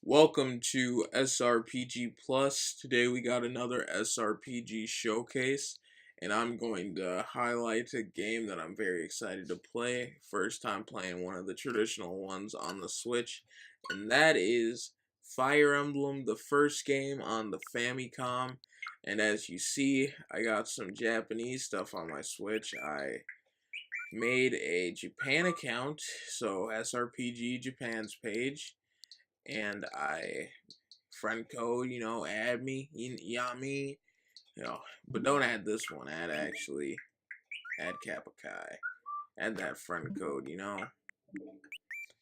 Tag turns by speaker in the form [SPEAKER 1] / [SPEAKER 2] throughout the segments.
[SPEAKER 1] Welcome to SRPG Plus. Today we got another SRPG showcase, and I'm going to highlight a game that I'm very excited to play. First time playing one of the traditional ones on the Switch, and that is Fire Emblem, the first game on the Famicom. And as you see, I got some Japanese stuff on my Switch. I made a Japan account, so SRPG Japan's page, and I friend code, add me, yami, but don't add this one. Add Kapakai, add that friend code.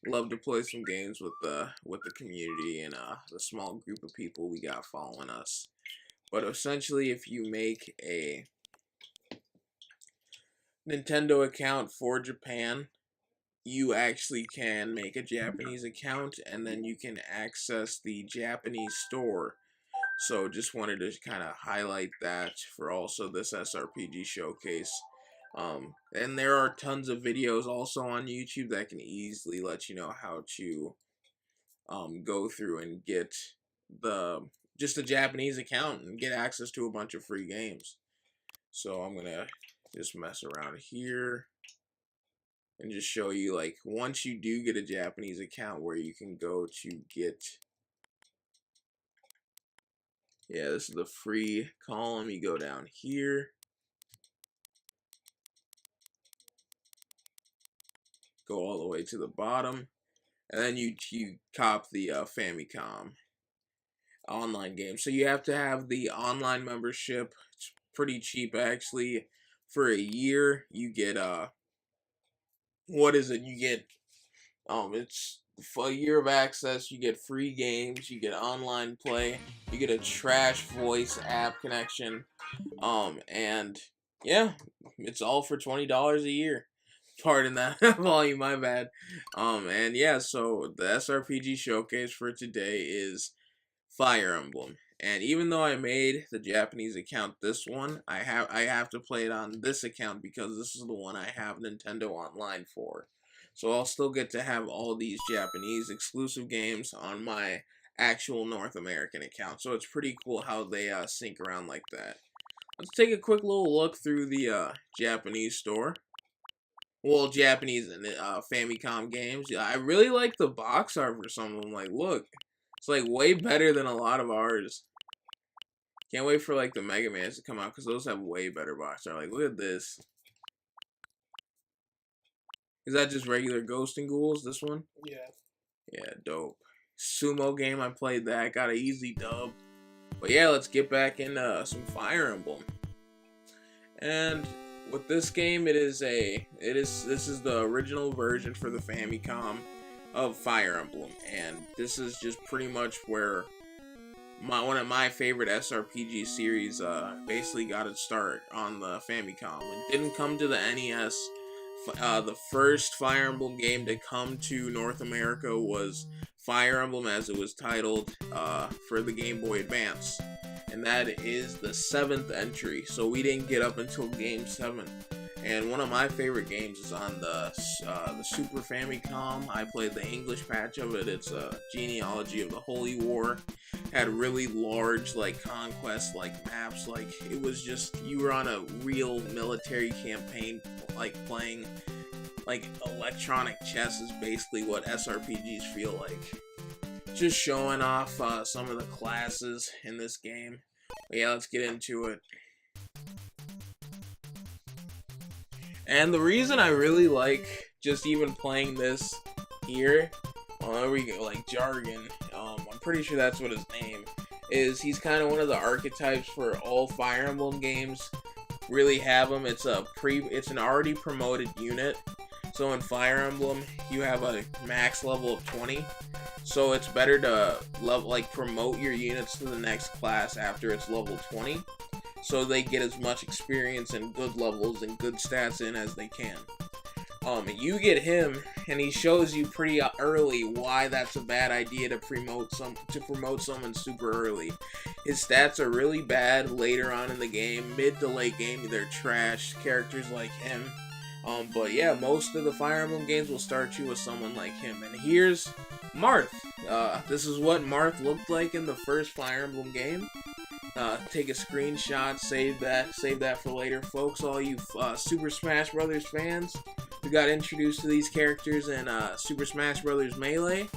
[SPEAKER 1] Love to play some games with the community and the small group of people we got following us. But essentially, if you make a Nintendo account for Japan, you actually can make a Japanese account, and then you can access the Japanese store. So just wanted to kind of highlight that for also this SRPG showcase. And there are tons of videos also on YouTube that can easily let you know how to go through and get just a Japanese account and get access to a bunch of free games. So I'm gonna just mess around here and just show you, like, once you do get a Japanese account, where you can go to get. Yeah, this is the free column. You go down here, go all the way to the bottom, and then you cop the Famicom online game. So you have to have the online membership. It's pretty cheap, actually. For a year, you get what is it? You get it's for a year of access. You get free games. You get online play. You get a trash voice app connection. And yeah, it's all for $20 a year. Pardon that volume, my bad. And yeah, so the SRPG showcase for today is Fire Emblem. And even though I made the Japanese account this one, I have to play it on this account because this is the one I have Nintendo Online for. So I'll still get to have all these Japanese exclusive games on my actual North American account. So it's pretty cool how they sync around like that. Let's take a quick little look through the Japanese store. Well, Japanese and Famicom games. Yeah, I really like the box art for some of them. Like, look, it's like way better than a lot of ours. Can't wait for like the Mega Mans to come out because those have way better box art. Like, look at this. Is that just regular Ghost and Ghouls? This one?
[SPEAKER 2] Yeah.
[SPEAKER 1] Yeah, dope. Sumo game, I played that. Got an easy dub. But yeah, let's get back into some Fire Emblem. And with this game, this is the original version for the Famicom of Fire Emblem, and this is just pretty much where one of my favorite SRPG series basically got its start on the Famicom. It didn't come to the NES. The first Fire Emblem game to come to North America was Fire Emblem, as it was titled, for the Game Boy Advance. And that is the 7th entry, so we didn't get up until Game 7. And one of my favorite games is on the Super Famicom. I played the English patch of it. It's a genealogy of the Holy War. Had really large, like, conquest, like, maps. Like, it was just, you were on a real military campaign, like, playing, like, electronic chess is basically what SRPGs feel like. Just showing off some of the classes in this game. But yeah, let's get into it. And the reason I really like just even playing this here, there we go, like Jargon, I'm pretty sure that's what his name is. He's kind of one of the archetypes for all Fire Emblem games. Really have him. It's an already promoted unit. So in Fire Emblem, you have a max level of 20. So it's better to promote your units to the next class after it's level 20. So they get as much experience and good levels and good stats in as they can. You get him, and he shows you pretty early why that's a bad idea to promote someone super early. His stats are really bad later on in the game. Mid to late game, they're trash. Characters like him. But yeah, most of the Fire Emblem games will start you with someone like him. And here's Marth. This is what Marth looked like in the first Fire Emblem game. Take a screenshot, save that for later, folks. All you Super Smash Brothers fans who got introduced to these characters in Super Smash Brothers Melee,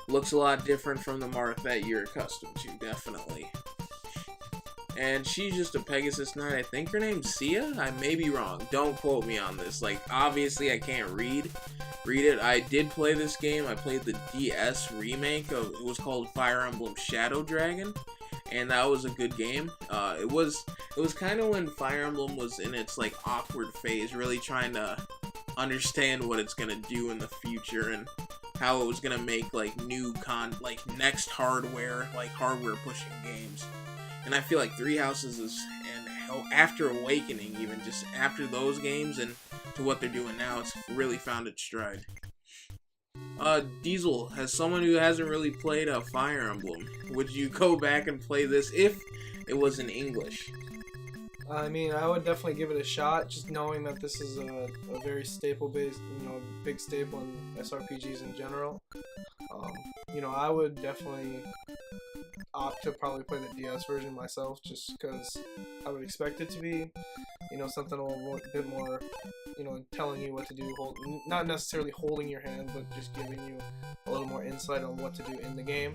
[SPEAKER 1] looks a lot different from the Marth that you're accustomed to, definitely. And she's just a Pegasus Knight. I think her name's Sia? I may be wrong. Don't quote me on this. Like, obviously I can't read it. I did play this game. I played the DS remake of, it was called Fire Emblem Shadow Dragon, and that was a good game. It was kind of when Fire Emblem was in its like awkward phase, really trying to understand what it's gonna do in the future and how it was gonna make like next hardware, like hardware pushing games. And I feel like Three Houses is, and after Awakening, even just after those games and to what they're doing now, it's really found its stride. Diesel, as someone who hasn't really played a Fire Emblem, would you go back and play this if it was in English?
[SPEAKER 2] I mean, I would definitely give it a shot, just knowing that this is a very staple-based, big staple in SRPGs in general. I would definitely opt to probably play the DS version myself, just because I would expect it to be, something a little bit more, telling you what to do, not necessarily holding your hand, but just giving you a little more insight on what to do in the game.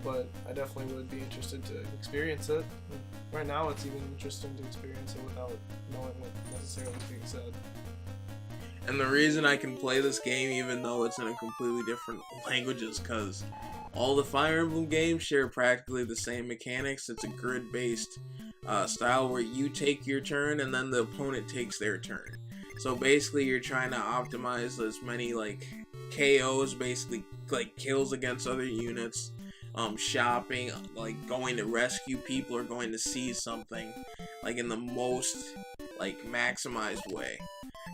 [SPEAKER 2] But I definitely would be interested to experience it. Right now, it's even interesting to experience it without knowing what necessarily is being said.
[SPEAKER 1] And the reason I can play this game even though it's in a completely different language is because all the Fire Emblem games share practically the same mechanics. It's a grid-based style where you take your turn and then the opponent takes their turn. So basically you're trying to optimize as many like KOs, basically like kills against other units, shopping, like going to rescue people or going to seize something, like in the most like maximized way.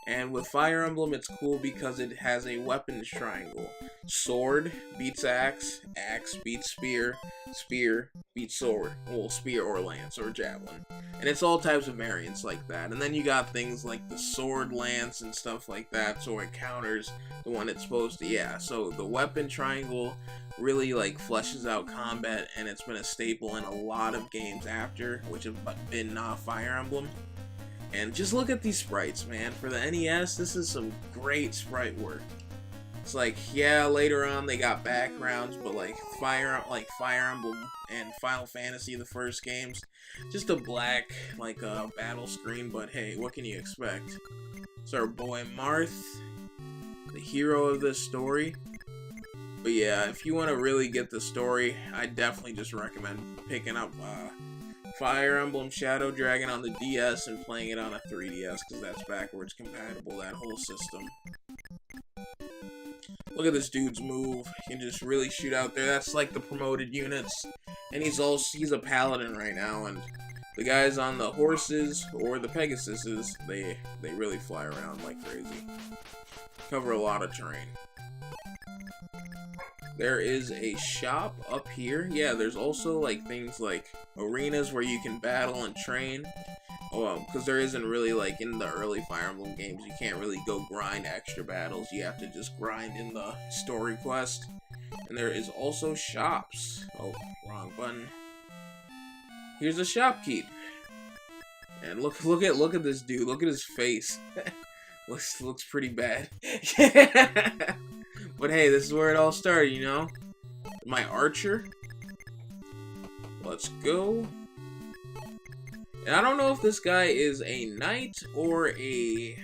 [SPEAKER 1] And with Fire Emblem, it's cool because it has a weapons triangle. Sword beats axe, axe beats spear, spear beats sword. Well, spear or lance or javelin. And it's all types of variants like that. And then you got things like the sword, lance, and stuff like that, so it counters the one it's supposed to. Yeah, so the weapon triangle really like fleshes out combat, and it's been a staple in a lot of games after, which have been Fire Emblem. And just look at these sprites, man. For the NES, this is some great sprite work. It's like, yeah, later on they got backgrounds, but like Fire Emblem and Final Fantasy, the first games, just a black, like a battle screen, but hey, what can you expect? It's our boy Marth, the hero of this story. But yeah, if you want to really get the story, I definitely just recommend picking up Fire Emblem Shadow Dragon on the DS and playing it on a 3DS, because that's backwards compatible, that whole system. Look at this dude's move. He can just really shoot out there. That's like the promoted units. And he's a paladin right now, and the guys on the horses or the Pegasuses, they really fly around like crazy. Cover a lot of terrain. There is a shop up here. Yeah, there's also like things like arenas where you can battle and train. Because there isn't really, like, in the early Fire Emblem games, you can't really go grind extra battles. You have to just grind in the story quest. And there is also shops. Oh, wrong button. Here's a shopkeep. And look at this dude. Look at his face. looks pretty bad. But hey, this is where it all started, My archer. Let's go. And I don't know if this guy is a knight or I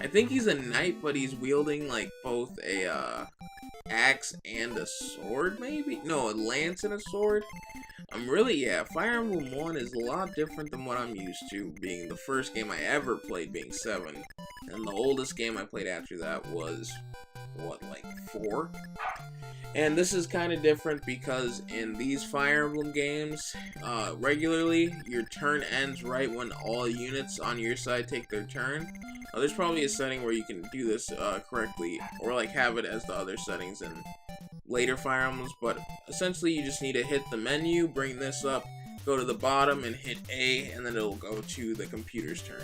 [SPEAKER 1] think he's a knight, but he's wielding like both a axe and a sword, maybe? No, a lance and a sword. Fire Emblem 1 is a lot different than what I'm used to, being the first game I ever played being 7. And the oldest game I played after that was, what, like 4? And this is kind of different because in these Fire Emblem games, regularly, your turn ends right when all units on your side take their turn. There's probably a setting where you can do this correctly, or like have it as the other settings in later Fire Emblems, but essentially you just need to hit the menu, bring this up, go to the bottom and hit A, and then it'll go to the computer's turn.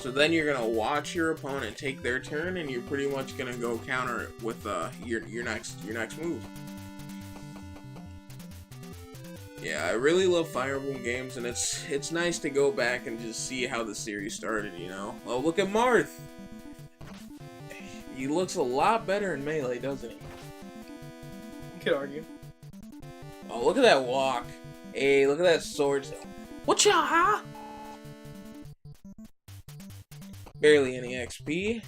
[SPEAKER 1] So then you're gonna watch your opponent take their turn, and you're pretty much gonna go counter it with your next move. Yeah, I really love Fire Emblem games, and it's nice to go back and just see how the series started. You know, oh, look at Marth. He looks a lot better in Melee, doesn't he?
[SPEAKER 2] You could argue.
[SPEAKER 1] Oh, look at that walk. Hey, look at that sword. Whatcha, huh? Barely any XP.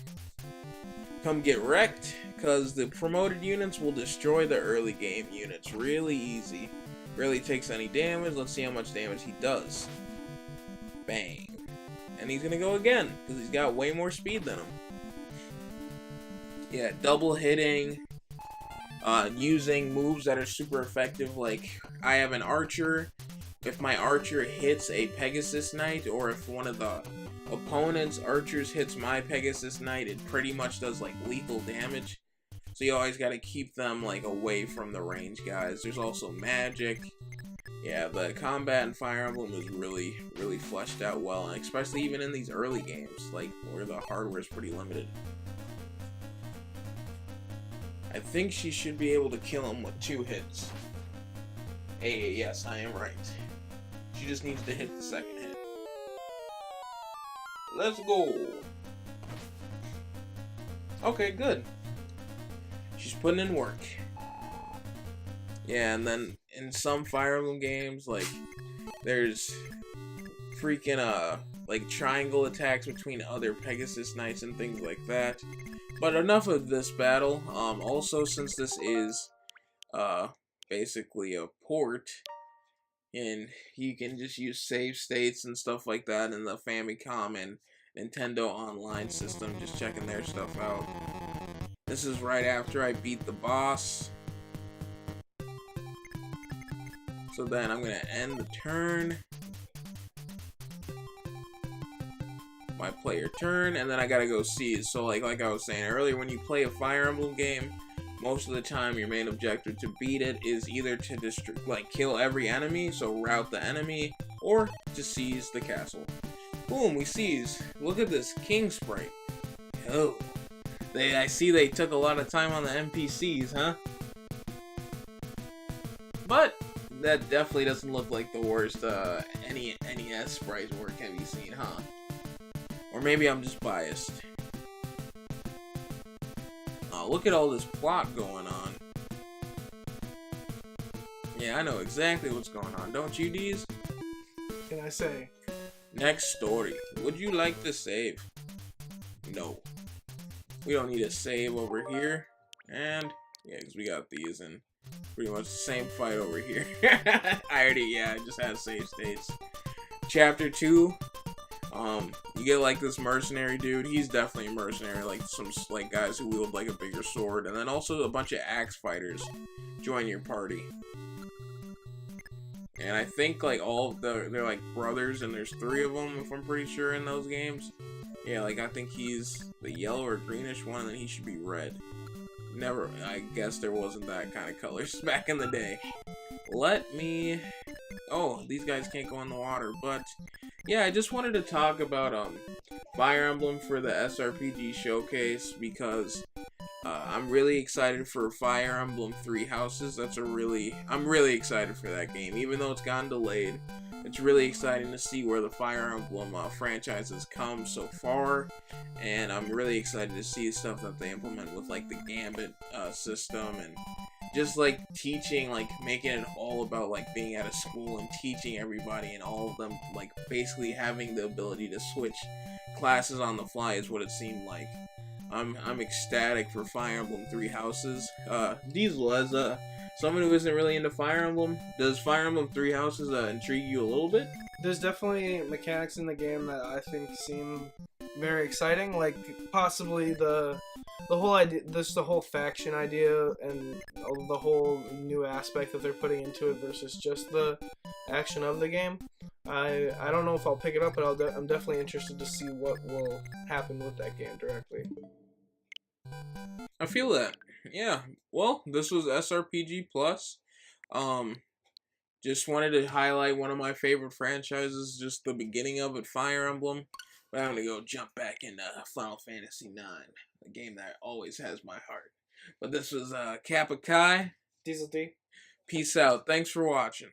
[SPEAKER 1] Come get wrecked, because the promoted units will destroy the early game units really easy. Barely takes any damage. Let's see how much damage he does. Bang. And he's gonna go again, because he's got way more speed than him. Yeah, double hitting, using moves that are super effective. Like, I have an archer. If my archer hits a Pegasus Knight, or if one of the opponent's archers hits my Pegasus Knight, it pretty much does like lethal damage. So you always got to keep them like away from the range guys. There's also magic. Yeah, the combat in Fire Emblem is really fleshed out well, and especially even in these early games, like where the hardware is pretty limited. I think she should be able to kill him with 2 hits. Hey, yes, I am right. She just needs to hit the second hit. Let's go. Okay, good. She's putting in work. Yeah, and then in some Fire Emblem games, like, there's freaking, like, triangle attacks between other Pegasus Knights and things like that. But enough of this battle. Also, since this is, basically a port, and you can just use save states and stuff like that in the Famicom and Nintendo Online system, just checking their stuff out. This is right after I beat the boss. So then I'm gonna end the turn. My player turn, and then I gotta go seize. So like I was saying earlier, when you play a Fire Emblem game, most of the time your main objective to beat it is either to kill every enemy, so rout the enemy, or to seize the castle. Boom, we seize. Look at this king sprite. Oh, I see they took a lot of time on the NPCs, huh? But that definitely doesn't look like the worst NES sprite work have you seen, huh? Or maybe I'm just biased. Oh, look at all this plot going on. Yeah, I know exactly what's going on. Don't you, Deez?
[SPEAKER 2] Can I say?
[SPEAKER 1] Next story. Would you like to save? No. We don't need a save over here. And, yeah, because we got these and pretty much the same fight over here. I just had save states. Chapter 2. You get like this mercenary dude. He's definitely a mercenary, like some like guys who wield like a bigger sword, and then also a bunch of axe fighters join your party. And I think like they're like brothers, and there's 3 of them if I'm pretty sure in those games. Yeah, like I think he's the yellow or greenish one, and then he should be red. I guess there wasn't that kind of colors back in the day. Oh, these guys can't go in the water, but yeah, I just wanted to talk about Fire Emblem for the SRPG showcase, because I'm really excited for Fire Emblem 3 Houses. I'm really excited for that game, even though it's gotten delayed. It's really exciting to see where the Fire Emblem franchise has come so far, and I'm really excited to see stuff that they implement with like the Gambit system, and just like teaching, like making it all about like being at a school and teaching everybody, and all of them like basically having the ability to switch classes on the fly is what it seemed like. I'm ecstatic for Fire Emblem 3 Houses. Diesel, as someone who isn't really into Fire Emblem, does Fire Emblem 3 Houses intrigue you a little bit?
[SPEAKER 2] There's definitely mechanics in the game that I think seem very exciting, like possibly the whole idea, the whole faction idea, and the whole new aspect that they're putting into it versus just the action of the game. I don't know if I'll pick it up, but I'm definitely interested to see what will happen with that game directly.
[SPEAKER 1] I feel that. Yeah. Well, this was SRPG Plus. Just wanted to highlight one of my favorite franchises, just the beginning of it, Fire Emblem. But I'm gonna go jump back into Final Fantasy IX, a game that always has my heart. But this was Kappa Kai.
[SPEAKER 2] Diesel D.
[SPEAKER 1] Peace out. Thanks for watching.